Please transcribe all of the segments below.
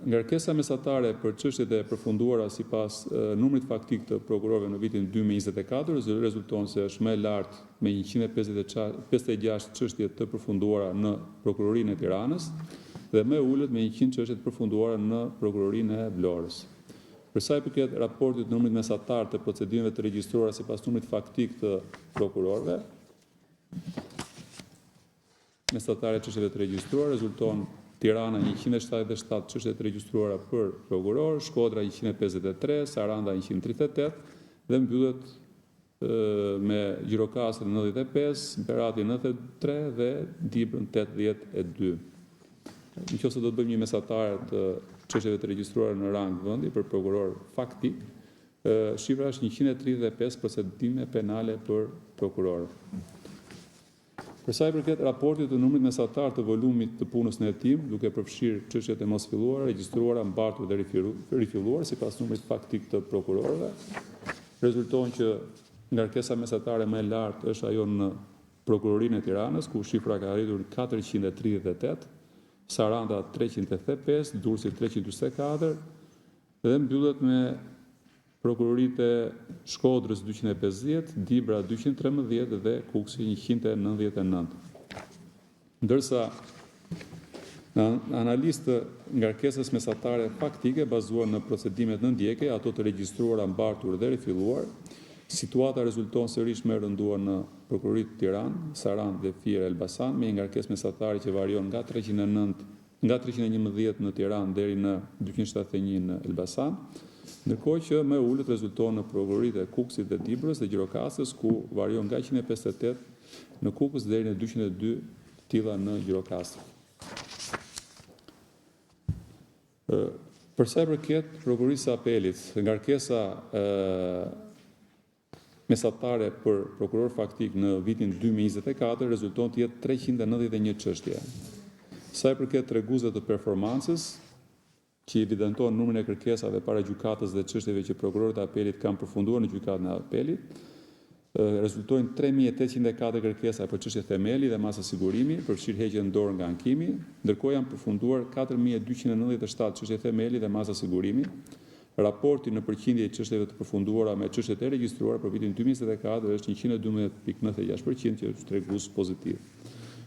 Ngarkesa mesatare për çështjet e përfunduara sipas numrit faktik të prokurorëve në vitin 2024 rezulton se është më e lartë me 156 çështje të përfunduara në Prokurorinë e Tiranës dhe më e ulët me 100 çështje të përfunduara në Prokurorinë e Vlorës. Për sa i përket raportit numrit mesatar të procedimeve të regjistruara sipas numrit faktik të prokurorëve, mesatare çështjeve të regjistruara rezulton Tirana 177 çështje të regjistruara për prokuror, Shkodra 153, Saranda 138 dhe mbyllet me Gjirokastër 95, Berati 93 dhe Dibrën 82. Nëse do të bëjmë një mesatare të çështjeve të regjistruara në rang vendi për prokuror faktik, shifra është 135 procedime penale për prokuror. Për sa i përket raportit të numrit mesatar të volumit të punës në hetim, duke përfshirë çështjet e mosfilluara, regjistruara, mbartur dhe rifilluar sipas numrit faktik të prokurorëve, rezulton që ngarkesa mesatare më e lartë është ajo në Prokurorinë e Tiranës, ku shifra ka arritur 438, Saranda 385, Durrësi 344 dhe mbyllet me Prokuroritë e Shkodrës 250, Dibra 213 dhe Kuksi 199. Ndërsa në analizë të ngarkesës mesatare faktike bazuar në procedimet në ndjekje, ato të regjistruara, mbartur dhe rifilluar, situata rezulton sërish më rënduar në Prokuroritë Tiranë, Sarandë dhe Fier Elbasan me një ngarkesë mesatare që varion nga 311 në Tiranë deri në 271 në Elbasan. Ndërkohë që më ulët rezulton në prokuroritë e Kukësit dhe Dibrës dhe Gjirokastës, ku varion nga 158 në Kukës deri në 202 tilla në Gjirokastër. Për sa i përket prokurorisë së apelit, ngarkesa mesatare për prokuror faktik në vitin 2024 rezulton të jetë 391 çështje. Sa i përket treguesve të performancës, që evidenton numrin e kërkesave para gjykatës dhe çështjeve që prokurorët e apelit kanë përfunduar në gjykatën e apelit, rezultojnë 3804 kërkesa për çështje themeli dhe masa sigurimi, përfshirë heqjen në dorë nga ankimi, ndërkohë janë përfunduar 4297 çështje themeli dhe masa sigurimi. Raporti në përqindje i çështjeve të përfunduara me çështjet e regjistruara për vitin 2024 është 112.96%, që është tregues pozitiv.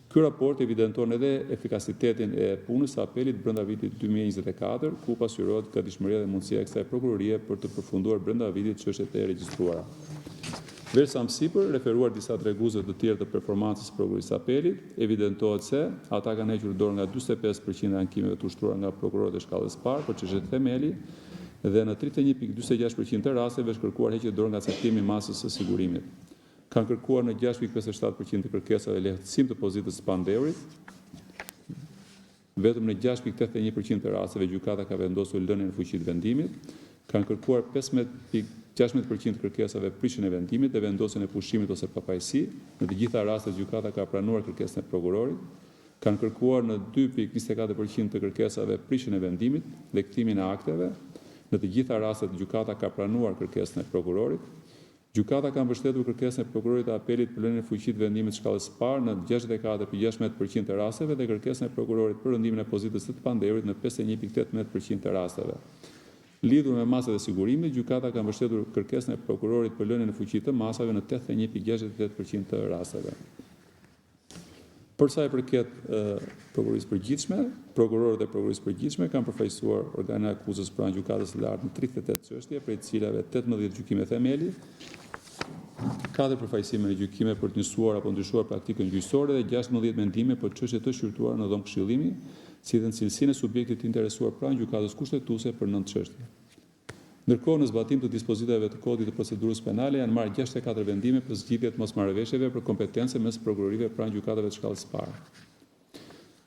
Ky raport evidenton edhe efikasitetin e punës së apelit brenda vitit 2024, ku pasqyrohet gatishmëria dhe mundësia e kësaj prokurorie për të përfunduar brenda vitit çështjet e regjistruara. Versa më sipër, referuar disa treguesve të tjerë të performancës së prokurorisë së apelit, evidentohet se ata kanë hequr dorë nga 45% e ankimeve të ushtruara nga prokurorët e shkallës parë për çështjet themeli dhe në 31.46% të rasteve është kërkuar heqje dorë nga caktimi i masës së sigurimit. Kanë kërkuar në 6.57% të kërkesave lehtësim të pozitës së pandeurit. Vetëm në 6.81% të rasteve gjykata ka vendosur lënien në fuqi të vendimit. Kanë kërkuar 15.16% të kërkesave prishjen e vendimit dhe vendosjen e pushimit ose papajësi. Në të gjitha rastet gjykata ka pranuar kërkesën e prokurorit. Kanë kërkuar në 2.24% të kërkesave prishjen e vendimit dhe kthimin e akteve. Në të gjitha rastet gjykata ka pranuar kërkesën e prokurorit. Gjykata ka mbështetur kërkesën e prokurorit të apelit për lënien e fuqi të vendimit shkallës parë në 64.16% të rasteve dhe kërkesën e prokurorit për rëndimin e pozitës së të pandeurit në 51.18% të rasteve. Lidhur me masat e sigurimit, gjykata ka mbështetur kërkesën e prokurorit për lënien e fuqi të masave në 81.68% të rasteve. Për sa i përket prokurorisë përgjithshme, prokurorët e prokurorisë përgjithshme kanë përfaqësuar organin e akuzës pranë gjykatës së lartë në 38 çështje, prej cilave 18 gjykime themeli, 4 përfaqësime në gjykime për të njësuar apo ndryshuar praktikën gjyqësore dhe 16 mendime për çështje të shqyrtuara në dhomë këshillimi, si dhe në cilësinë e subjektit interesuar pranë gjykatës kushtetuese për 9 çështje. Ndërkohë, në zbatim të dispozitave të kodit të procedurës penale, janë marrë 64 vendime për zgjidhje të mosmarrëveshjeve për kompetencë mes prokurorive pranë gjykatave të shkallës parë.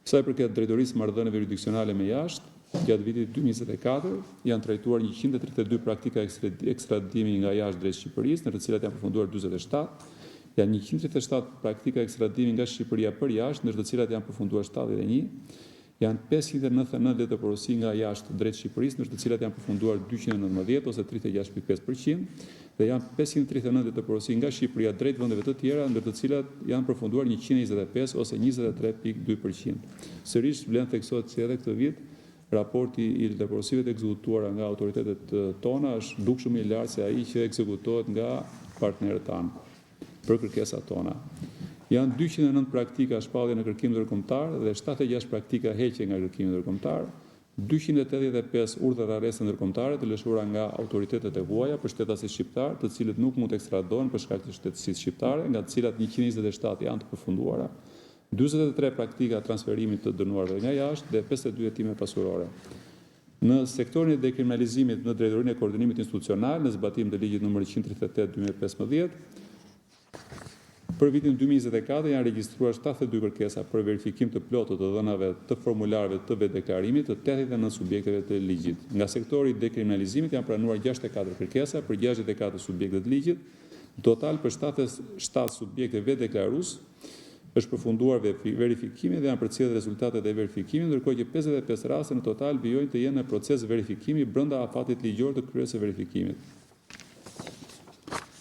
Sa i përket drejtorisë marrëdhënieve jurisdiksionale me jashtë, gjatë vitit 2024 janë trajtuar 132 praktika ekstradimi nga jashtë drejt Shqipërisë, në të cilat janë përfunduar 47, janë 137 praktika ekstradimi nga Shqipëria për jashtë, në të cilat janë përfunduar 71, janë 599 letë porosi nga jashtë drejt Shqipërisë, në të cilat janë përfunduar 219 ose 36.5%, dhe janë 539 letë porosi nga Shqipëria drejt vendeve të tjera, ndër të cilat janë përfunduar 125 ose 23.2%. Sërish vlen theksohet se edhe këtë vit raporti i leprosive të ekzekutuara nga autoritetet tona është dukshëm i lartë se ai që ekzekutohet nga partnerët tanë për kërkesat tona. Janë 209 praktika shpallje në kërkim ndërkombëtar dhe 76 praktika heqje nga kërkimi ndërkombëtar, 285 urdhra të arrestit ndërkombëtare të lëshuara nga autoritetet e huaja për shtetasit shqiptar, të cilët nuk mund të ekstradohen për shkak të shtetësisë shqiptare, nga të cilat 127 janë të përfunduara, 43 praktika transferimit të dënuarve nga jashtë dhe 52 hetime pasurore. Në sektorin e dekriminalizimit në drejtorinë e koordinimit institucional, në zbatim të ligjit nr. 138/2015, për vitin 2024 janë regjistruar 72 kërkesa për verifikim të plotë të dhënave të formularëve të vetdeklarimit të 89 subjekteve të ligjit. Nga sektori i dekriminalizimit janë pranuar 64 kërkesa për 64 subjekte të ligjit, në total për 77 subjekte vetdeklarues është përfunduar verifikimi dhe janë përcjellë rezultatet e verifikimit, ndërkohë që 55 raste në total vijojnë të jenë në proces verifikimi brenda afatit ligjor të kryerjes së verifikimit.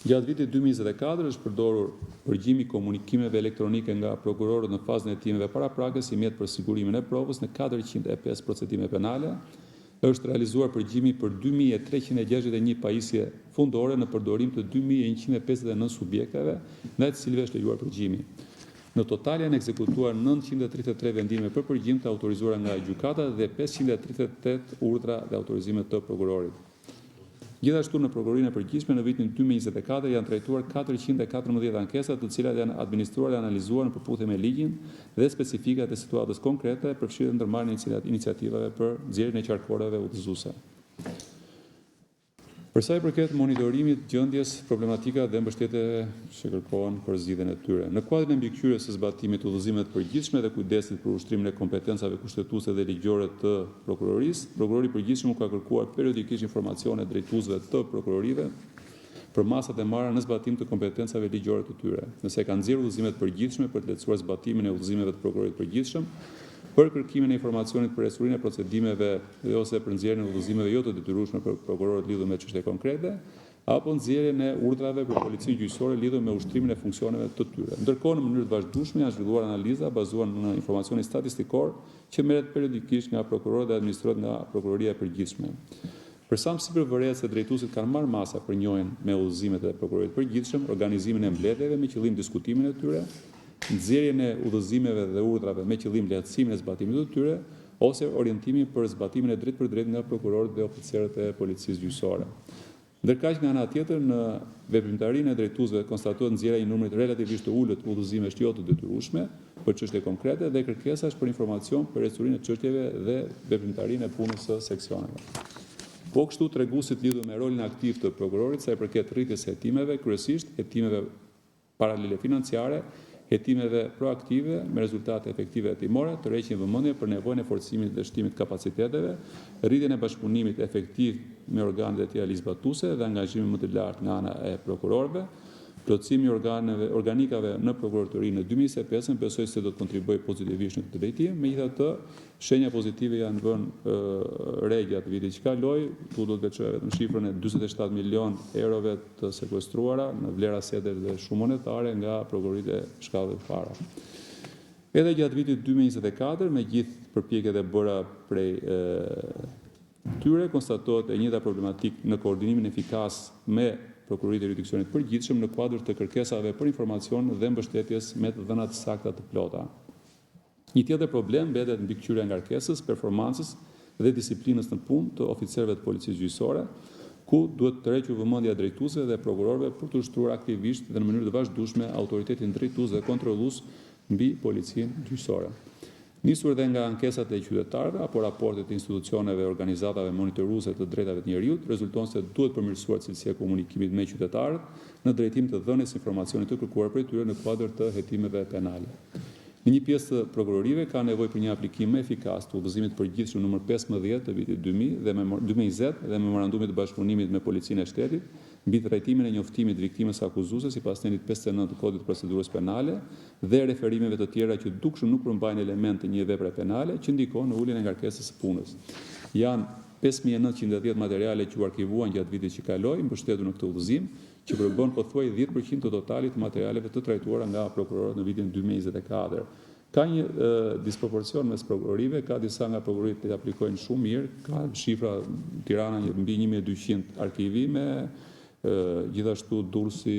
Gjatë vitit 2024 është përdorur përgjimi komunikimeve elektronike nga prokurorët në fazën e hetimeve paraprakës si mjet për sigurimin e provës në 405 procedime penale. Është realizuar përgjimi për 2361 pajisje fundore në përdorim të 2159 subjekteve, ndaj të cilëve është lejuar përgjimi. Në total janë ekzekutuar 933 vendime për përgjim të autorizuara nga gjykata dhe 538 urdhra dhe autorizime të prokurorit. Gjithashtu në prokurorinë e përgjithshme në vitin 2024 janë trajtuar 414 ankesa, të cilat janë administruar dhe analizuar në përputhje me ligjin dhe specifikat e situatës konkrete, përfshirë ndërmarrjen e iniciativave për nxjerrjen e qarkvoreve udhëzuese. Për sa i përket monitorimit, gjendjes, problematika dhe mbështetjeve që kërkohen për zgjidhjen e tyre. Në kuadrin e mbikëqyrjes së zbatimit të udhëzimeve të përgjithshme dhe kujdesit për ushtrimin e kompetencave kushtetuese dhe ligjore të prokurorisë, prokurori i përgjithshëm ka kërkuar periodikisht informacione drejtuesve të prokurorive për masat e marra në zbatim të kompetencave ligjore të tyre. Nëse kanë nxjerrë udhëzime të përgjithshme për të lehtësuar zbatimin e udhëzimeve të prokurorit të përgjithshëm, për kërkimin e informacionit për resurinë e procedimeve dhe ose për nxjerrjen e udhëzimeve jo të detyrueshme për prokurorët lidhur me çështje konkrete, apo nxjerrjen e urdhrave për policinë gjyqësore lidhur me ushtrimin e funksioneve të tyre. Ndërkohë, në mënyrë të vazhdueshme janë zhvilluar analiza bazuar në informacionin statistikor që merret periodikisht nga prokurorët dhe administrohet nga prokuroria e përgjithshme. Për sa më sipër vërehet se drejtuesit kanë marrë masa për njohjen me udhëzimet e prokurorit të përgjithshëm, organizimin e mbledhjeve me qëllim diskutimin e tyre, nxjerrjen e udhëzimeve dhe urdhrave me qëllim lehtësimin e zbatimit të tyre, ose orientimin për zbatimin e drejt për drejt nga prokurorët dhe oficerët e policisë gjyqësore. Ndërkaq nga ana tjetër, në veprimtarinë e drejtuesve konstatohet nxjerrja e një numrit relativisht të ulët udhëzimesh jo të detyrueshme për çështje konkrete dhe kërkesash për informacion për resurinë e çështjeve dhe veprimtarinë e punës së seksioneve. Po kështu treguesit lidhur me rolin aktiv të prokurorit sa i përket rritjes së hetimeve, kryesisht hetimeve paralele financiare, hetimeve proaktive me rezultate efektive hetimore, tërheqjen vëmendje për nevojën e forcimit dhe shtimit kapaciteteve, rritjen e bashkëpunimit efektiv me organet e tjera ligjzbatuese dhe angazhimin më të lartë nga ana e prokurorëve. Plotësimi organikave në prokurorin në 2025 besoj se do të kontribuojë pozitivisht në këtë drejtim. Megjithatë, shenja pozitive janë vënë re gjatë vitit që kaloi. Tu do të veçoj vetëm shifrën e 47 milion eurove të sekuestruara në vlera asete dhe shumë monetare nga prokuroritë e shkallës para. Edhe gjatë vitit 2024, me gjithë përpjekjet e bëra prej tyre, konstatohet e njëjta problematik në koordinimin efikas me prokuroritë e jurisdiksionit përgjithshëm në kuadër të kërkesave për informacion dhe mbështetjes me të dhëna të sakta të plota. Një tjetër problem mbetet mbikëqyrja e ngarkesës, performancës dhe disiplinës në punë të oficerëve të policisë gjyqësore, ku duhet të tërhequr vëmendja drejtuesve dhe prokurorëve për të ushtruar aktivisht dhe në mënyrë të vazhdueshme autoritetin drejtues dhe kontrollues mbi policinë gjyqësore. Nisur dhe nga ankesat e qytetarëve apo raportet e institucioneve organizatave monitoruese të drejtave të njerëzit, rezulton se duhet përmirësuar cilësia e komunikimit me qytetarët në drejtim të dhënies informacionit të kërkuar prej tyre në kuadër të hetimeve penale. Në një pjesë të prokurorive ka nevojë për një aplikim më efikas të udhëzimit përgjithshëm numër 15 të vitit 2020 dhe memorandumit të bashkëpunimit me policinë e shtetit mbi trajtimin e njoftimit të viktimës akuzuese sipas tenit 59 të kodit të procedurës penale dhe referimeve të tjera që dukshëm nuk përmbajnë elemente të një vepre penale që ndikon në uljen e ngarkesës së punës. Janë 5910 materiale që u arkivuan gjatë vitit që kaloi mbështetur në këtë udhëzim, që përbën pothuaj 10% të totalit të materialeve të trajtuara nga prokurorët në vitin 2024. Ka një disproporcion mes prokurorive, ka disa nga prokurorit që aplikojnë shumë mirë, ka shifra Tirana mbi 1200 arkivime, gjithashtu Durrësi,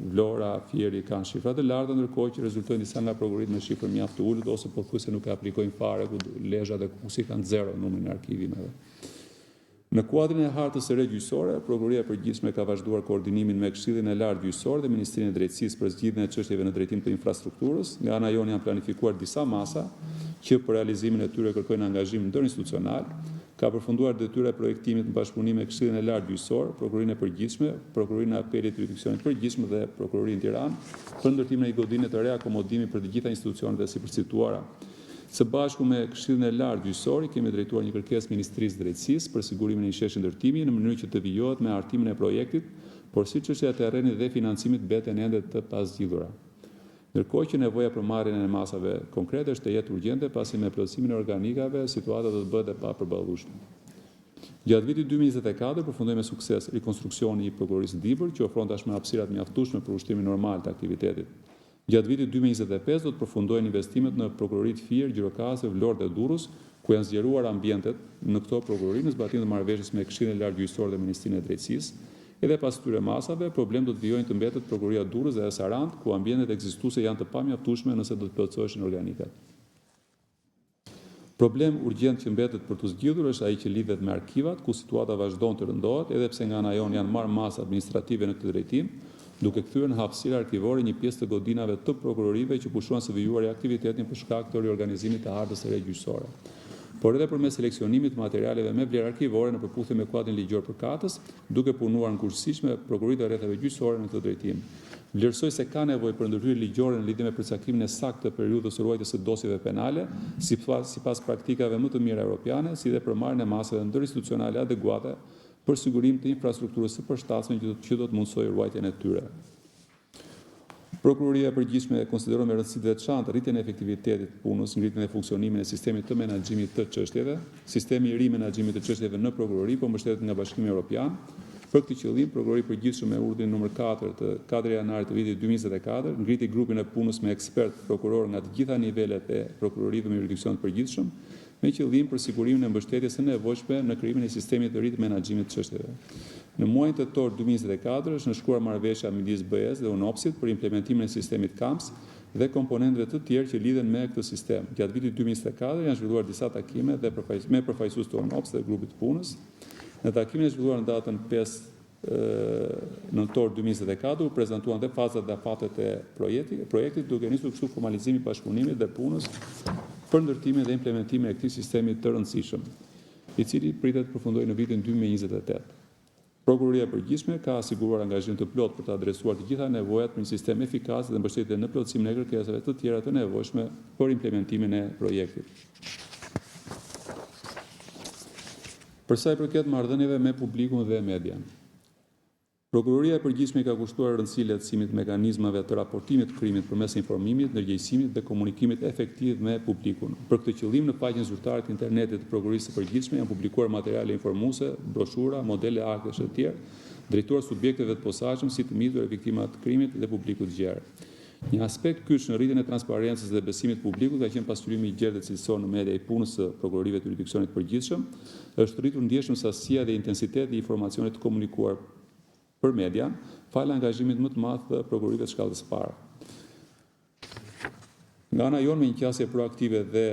Vlora, Fieri kanë shifra të larta, ndërkohë që rezultojnë disa nga prokurorit me shifrën mjaft të ulët ose pothuajse nuk e aplikojnë fare, ku Lezhë dhe Kusi kanë 0 numrin e arkivimeve. Në kuadrin e hartës së re gjyqësore, Prokuroria e Përgjithshme ka vazhduar koordinimin me Këshillin e Lartë Gjyqësor dhe Ministrinë e Drejtësisë për zgjidhjen e çështjeve në drejtim të infrastrukturës. Nga ana jonë janë planifikuar disa masa që për realizimin e tyre kërkojnë angazhim ndërinstitucional. Ka përfunduar detyra e projektimit në bashkëpunim me Këshillin e Lartë Gjyqësor, Prokurorinë e Përgjithshme, Prokurorinë e Apelit të Jurisdiksionit të Përgjithshëm dhe Prokurorinë Tiranë për ndërtimin e një godine të re akomodimi për të gjitha institucionet e sipërcituara. Së bashku me Këshillin e Lartë Gjyqësor kemi drejtuar një kërkesë Ministrisë Drejtësisë për sigurimin e një sheshi ndërtimi në mënyrë që të vijohet me hartimin e projektit, por si çështja e terrenit dhe financimit mbeten ende të pazgjidhura. Ndërkohë që nevoja për marrjen e masave konkrete është e jetë urgjente, pasi me plotësimin e organikave situata do të bëhet e papërballueshme. Gjatë vitit 2024 përfundoi me sukses rikonstruksioni i prokurorisë Dibër, që ofron tashmë hapësirat mjaftueshme për ushtrimin normal të aktivitetit. Gjatë vitit 2025 do të përfundojnë investimet në prokuroritë Fier, Gjirokastër, Vlorë dhe Durrës, ku janë zgjeruar ambientet në këto prokurori në zbatim të marrëveshjes me Këshillin e Lartë Gjyqësor dhe Ministrinë e Drejtësisë. Edhe pas këtyre masave, problem do të vijojnë të mbetet Prokuroria Durrës dhe Sarand, ku ambientet ekzistuese janë të pamjaftueshme nëse do të plotësoheshin organikat. Problem urgjent që mbetet për të zgjidhur është ai që lidhet me arkivat, ku situata vazhdon të rëndohet, edhe pse nga ana jonë janë marrë masa administrative në këtë drejtim, duke kthyer në hapësirë arkivore një pjesë të godinave të prokurorive që pushuan së vijuari aktivitetin për shkak të riorganizimit të hartës së re gjyqësore. Por edhe përmes seleksionimit të materialeve me vlerë arkivore në përputhje me kuadrin ligjor përkatës, duke punuar në kursish me prokurorit e rrethave gjyqësore në këtë drejtim. Vlerësoj se ka nevojë për ndërhyrje ligjore në lidhje me përcaktimin e saktë të periudhës së ruajtjes së dosjeve penale, sipas praktikave më të mira europiane, si dhe për marrjen e masave ndërinstitucionale adekuate për sigurim të infrastrukturës së përshtatshme që do të mundsojë ruajtjen e tyre. Prokuroria e Përgjithshme konsideron me rëndësi të veçantë rritjen e efektivitetit të punës, ngritjen e funksionimit të sistemit të menaxhimit të çështjeve. Sistemi i ri menaxhimit të çështjeve në prokurori po mbështetet nga Bashkimi Evropian. Për këtë qëllim, Prokurori i Përgjithshëm me urdhrin nr. 4 të 4 janarit të vitit 2024 ngriti grupin e punës me ekspert prokuror nga të gjitha nivelet e prokurorive me jurisdiksion të përgjithshëm, me qëllim për sigurimin e mbështetjes së nevojshme në krijimin e sistemit të ri të menaxhimit të çështjeve. Në muajin tetor 2024 është nënshkruar marrëveshja midis BE-s dhe UNOPS-it për implementimin e sistemit KAMS dhe komponentëve të tjerë që lidhen me këtë sistem. Gjatë vitit 2024 janë zhvilluar disa takime dhe me përfaqësues të UNOPS dhe grupit të punës. Në takimin e zhvilluar në datën 5 nëntor 2024 u prezantuan dhe fazat dhe afatet e projektit, duke nisur kështu formalizimi i bashkëpunimit dhe punës për ndërtimin dhe implementimin e këtij sistemi të rëndësishëm, i cili pritet të përfundojë në vitin 2028. Prokuroria e Përgjithshme ka siguruar angazhim të plotë për të adresuar të gjitha nevojat për një sistem efikas dhe mbështetje në plotësimin e kërkesave të tjera të nevojshme për implementimin e projektit. Për sa i përket marrëdhënieve me publikun dhe median, Prokuroria e Përgjithshme ka kushtuar rëndësi lehtësimit të mekanizmave të raportimit të krimit përmes informimit, ndërgjegjësimit dhe komunikimit efektiv me publikun. Për këtë qëllim, në faqen zyrtare të internetit të Prokurorisë së Përgjithshme janë publikuar materiale informuese, broshura, modele aktesh e tjerë, drejtuar subjekteve të posaçëm si të mitur e viktimat të krimit dhe publikut gjerë. Një aspekt kyç në rritjen e transparencës dhe besimit publikut ka qenë pasqyrimi i gjerë dhe cilësor në media i punës së prokurorive të jurisdiksionit të përgjithshëm, është rritur ndjeshëm sasia dhe intensiteti i informacionit të komunikuar për media, falë angazhimit më të madh të prokurorive të shkallës së parë. Nga ana jonë me një qasje proaktive dhe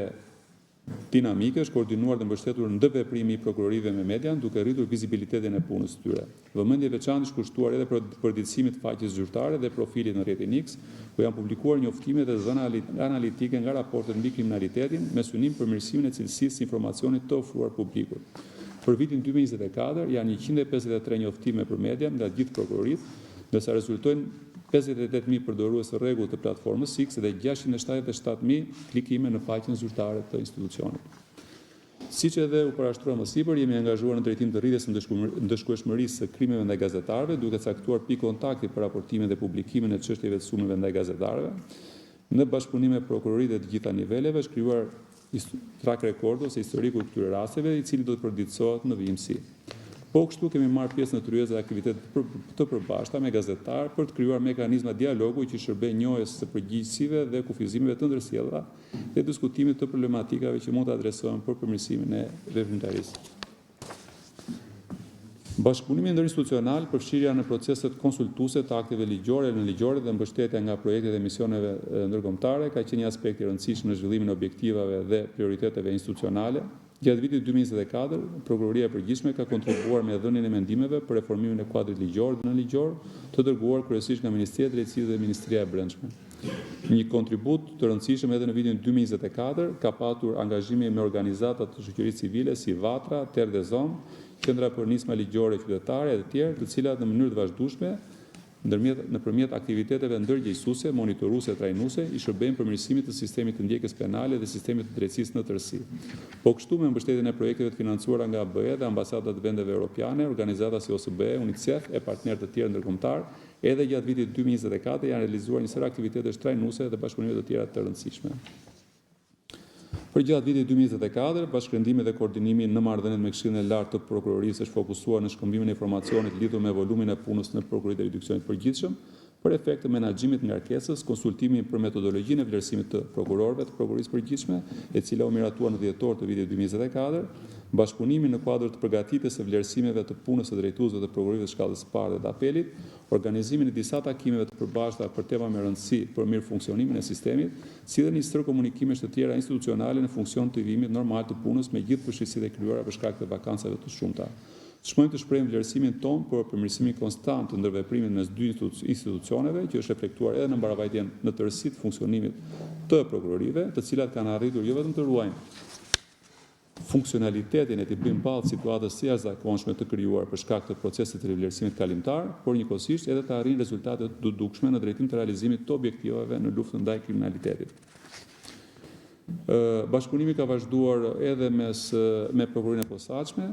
dinamike është koordinuar dhe mbështetur ndërveprimi i prokurorive me median, duke rritur vizibilitetin e punës së tyre. Vëmendje e veçantë është kushtuar edhe për përditësimit të faqes zyrtare dhe profilit në rrjetin X, ku janë publikuar njoftime dhe dhëna analitike nga raportet mbi kriminalitetin me synim përmirësimin e cilësisë së informacionit të ofruar publikut. Për vitin 2024 janë 153 njoftime për media nga gjithë prokuroritë, ndërsa rezultojnë 58.000 përdorues rregull të platformës X dhe 677.000 klikime në faqen zyrtare të institucionit. Siç edhe u parashtrua më sipër, jemi angazhuar në drejtim të rritjes së ndëshkueshmërisë së krimeve ndaj gazetarëve, duke caktuar pikë kontakti për raportimin dhe publikimin e çështjeve të sumeve ndaj gazetarëve. Në bashkëpunim me prokuroritë të gjitha niveleve është krijuar track record ose historiku i këtyre rasteve, i cili do të përditësohet në vijimsi. Po kështu kemi marrë pjesë në tryezë dhe aktivitete të përbashkëta me gazetarë për të krijuar mekanizma dialogu që shërbejnë njohjes së përgjegjësive dhe kufizimeve të ndërsjellura dhe diskutimit të problematikave që mund të adresohen për përmirësimin e veprimtarisë. Bashkëpunimi ndërinstitucional, përfshirja në proceset konsultuese të akteve ligjore dhe nënligjore dhe mbështetja nga projektet e misioneve ndërkombëtare ka qenë një aspekt i rëndësishëm në zhvillimin e objektivave dhe prioriteteve institucionale. Gjatë vitit 2024, Prokuroria e Përgjithshme ka kontribuar me dhënien e mendimeve për reformimin e kuadrit ligjor dhe nënligjor, të dërguar kryesisht nga Ministria e Drejtësisë dhe Ministria e Brendshme. Një kontribut të rëndësishëm edhe në vitin 2024 ka patur angazhimi me organizatat të shoqërisë civile si Vatra, Terre des Hommes, Qendra për Nisma Ligjore Qytetare e të tjerë, të cilat në mënyrë të vazhdueshme nëpërmjet aktiviteteve ndërgjegjësuese, monitoruese, trajnuese, i shërbejnë përmirësimit të sistemit të ndjekjes penale dhe sistemit të drejtësisë në tërësi. Po kështu me mbështetjen e projekteve të financuara nga BE dhe ambasadat të vendeve europiane, organizata si OSBE, UNICEF e partnerë të tjerë ndërkombëtar, edhe gjatë vitit 2024 janë realizuar një sër aktivitetesh trajnuese dhe bashkëpunime të tjera të rëndësishme. Për gjatë vitit 2024, bashkëndimi dhe koordinimi në marrëdhëniet me Këshillin e Lartë të Prokurorisë është fokusuar në shkëmbimin e informacionit lidhur me volumin e punës në Prokuroritë e Jurisdiksionit Përgjithshëm, për efekt të menaxhimit ngarkesës, konsultimi për metodologjinë e vlerësimit të prokurorëve të Prokurorisë Përgjithshme, e cila u miratua në dhjetor të vitit 2024, bashkëpunimi në kuadër të përgatitjes së vlerësimeve të punës së drejtuesve të prokurorëve të shkallës së parë dhe të apelit, organizimin e disa takimeve të përbashkëta për tema me rëndësi për mirë funksionimin e sistemit, si dhe një stër komunikimesh të tjera institucionale në funksion të vijimit normal të punës me gjithë përfshirësitë e krijuara për shkak të vakancave të shumta. Shmojmë të shprehim vlerësimin tonë për përmirësimin konstant të ndërveprimit mes dy institucioneve, që është reflektuar edhe në mbaravajtjen në tërësi të funksionimit të prokurorive, të cilat kanë arritur jo vetëm të ruajnë funksionalitetin e të bëjnë ballë situatës së jashtëzakonshme të krijuar për shkak të procesit të rivlerësimit kalimtar, por njëkohësisht edhe të arrijnë rezultate të dukshme në drejtim të realizimit të objektivave në luftën ndaj kriminalitetit. Bashkëpunimi ka vazhduar edhe me Prokurorinë e Posaçme,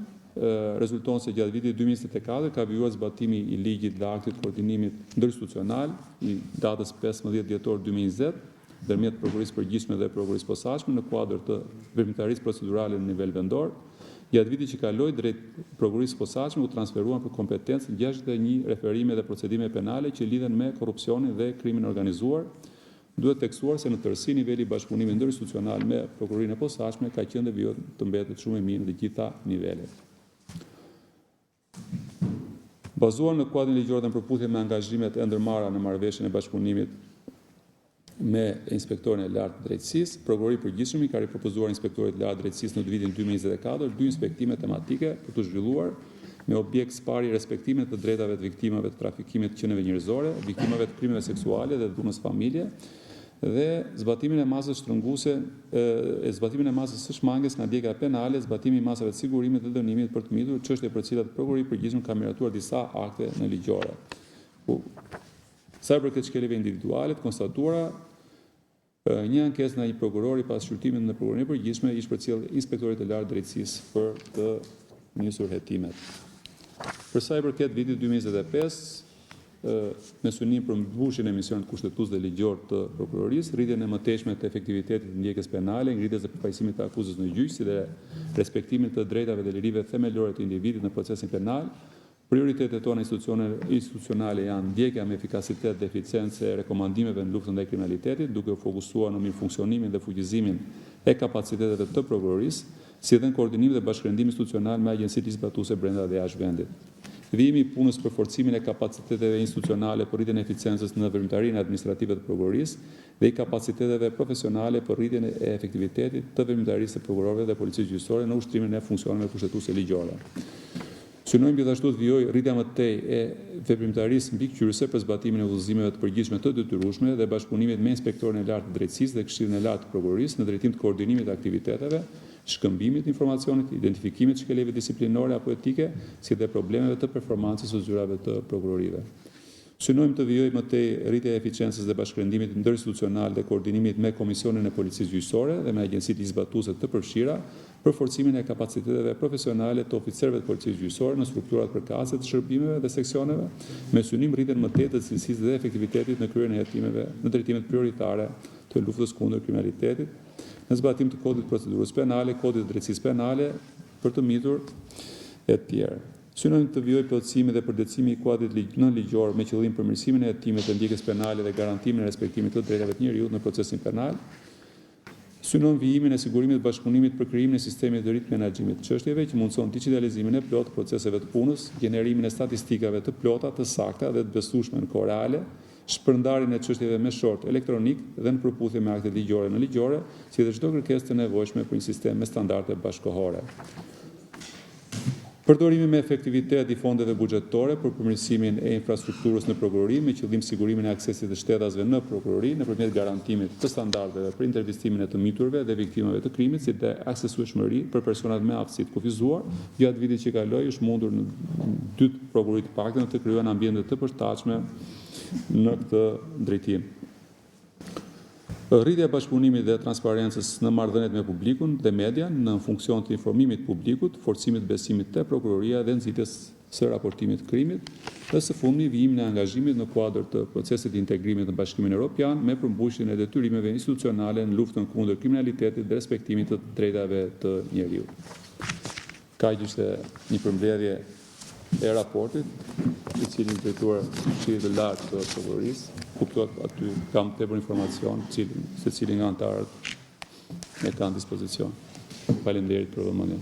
rezulton se gjatë vitit 2024 ka vijuar zbatimi i ligjit dhe aktit koordinimit ndërinstitucional i datës 15 dhjetor 2020 ndërmjet Prokurorisë Përgjithshme dhe Prokurorisë Posaçme në kuadër të veprimtarisë procedurale në nivel vendor. Gjatë vitit që kaloi drejt Prokurorisë Posaçme u transferuan për kompetencë 61 referime dhe procedime penale që lidhen me korrupsionin dhe krimin organizuar. Duhet tekstuar se në tërësi niveli i bashkëpunimit ndërinstitucional me Prokurorinë e Posaçme ka qenë dhe vijot të mbetet shumë i mirë në të gjitha nivelet. Bazuar në kuadrin ligjor dhe në përputhje me angazhimet e ndërmarra në marrëveshjen e bashkëpunimit me Inspektorin e Lartë të Drejtësisë, Prokuroria e Përgjithshme ka ripropozuar Inspektorit të Lartë të Drejtësisë në vitin 2024 dy inspektime tematike për të zhvilluar me objekt së pari respektimin të drejtave të viktimave të trafikimit të qenieve njerëzore, viktimave të krimeve seksuale dhe dhunës familje, dhe zbatimin e masës shtrënguese, zbatimin e masës së shmanges nga ndjekja penale, zbatimi i masave të sigurimit dhe dënimit për të mitur, çështje për të cilat Prokuroria e Përgjithshme ka miratuar disa akte në ligjore. Sa i përket shkeljeve individuale të konstatuara, një ankesë nga një prokuror pas shqyrtimit në Prokurorinë e Përgjithshme ishte përcjell Inspektorit të Lartë të Drejtësisë për të nisur hetimet. Për sa i përket vitit 2025, me synim për mbushjen e misionit kushtetues dhe ligjor të prokurorisë, rritjen e mëtejshme të efektivitetit të ndjekjes penale, ngritjes dhe përfaqësimit të akuzës në gjyq, si dhe respektimin të drejtave dhe lirive themelore të individit në procesin penal. Prioritetet tona institucionale janë ndjekja me efikasitet dhe eficiencë e rekomandimeve në luftën ndaj kriminalitetit, duke u fokusuar në mirëfunksionimin dhe fuqizimin e kapaciteteve të prokurorisë, si dhe në koordinim dhe bashkërendim institucional me agjencitë zbatuese brenda dhe jashtë vendit. Vijimi i punës për forcimin e kapaciteteve institucionale për rritjen e eficiencës në veprimtarinë administrative të prokurorisë dhe i kapaciteteve profesionale për rritjen e efektivitetit të veprimtarisë së prokurorëve dhe policisë gjyqësore në ushtrimin e funksioneve kushtetuese ligjore. Synojmë gjithashtu të vijojë rritja më tej e veprimtarisë mbikëqyrëse për zbatimin e udhëzimeve të përgjithshme të detyrueshme dhe bashkëpunimit me Inspektorin e Lartë të Drejtësisë dhe Këshillin e Lartë të Prokurorisë në drejtim të koordinimit të aktiviteteve, shkëmbimit të informacionit, identifikimit të shkeljeve disiplinore apo etike, si dhe problemeve të performancës së zyrave të prokurorive. Synojmë të vijojë më tej rritja e eficiencës dhe bashkërendimit ndërinstitucional dhe koordinimit me Komisionin e Policisë Gjyqësore dhe me agjencitë zbatuese të përfshira për forcimin e kapaciteteve profesionale të oficerëve të Policisë Gjyqësore në strukturat përkatëse të shërbimeve dhe seksioneve, me synim rritjen më tej të cilësisë dhe efektivitetit në kryen e hetimeve në drejtimet prioritare të luftës kundër kriminalitetit, në zbatim të kodit procedurës penale, kodit të drejtësisë penale, për të mitur e tjerë. Synojmë të vijojë plotësimi dhe përditësimi i kuadrit nënligjor me qëllim përmirësimin e hetimit të ndjekjes penale dhe garantimin e respektimit të drejtave të njerëzit në procesin penal. Synojmë vijimin e sigurimit të bashkëpunimit për krijimin e sistemit të rit menaxhimit të çështjeve që mundson digitalizimin e plotë të proceseve të punës, gjenerimin e statistikave të plota, të sakta dhe të besueshme në kohë reale, shpërndarjen e çështjeve me short elektronik dhe në përputhje me aktet ligjore në ligjore, si dhe çdo kërkesë të nevojshme për një sistem me standarde bashkëkohore. Përdorimi me efektivitet i fondeve buxhetore për përmirësimin e infrastrukturës në prokurori me qëllim sigurimin e aksesit të shtetasve në prokurori nëpërmjet garantimit të standardeve për intervistimin e të miturve dhe viktimave të krimit, si dhe aksesueshmëri për personat me aftësi të kufizuar. Gjatë vitit që kaloi është mundur në 2 prokurori të paktën të krijohen ambiente të përshtatshme në këtë drejtim. Rritja e bashkëpunimit dhe transparencës në marrëdhëniet me publikun dhe median në funksion të informimit publikut, forcimit besimit te prokuroria dhe nxitjes së raportimit të krimit, dhe së fundmi vijimin e angazhimit në kuadër të procesit të integrimit në Bashkimin Evropian me përmbushjen e detyrimeve institucionale në luftën kundër kriminalitetit dhe respektimit të drejtave të njeriut. Kaq ishte një përmbledhje e raportit, i cili drejtuar Këshillit të Lartë të Prokurorisë. Kuptohet aty kam tepër informacion, secili nga anëtarët e kanë dispozicion. Faleminderit për vëmendjen.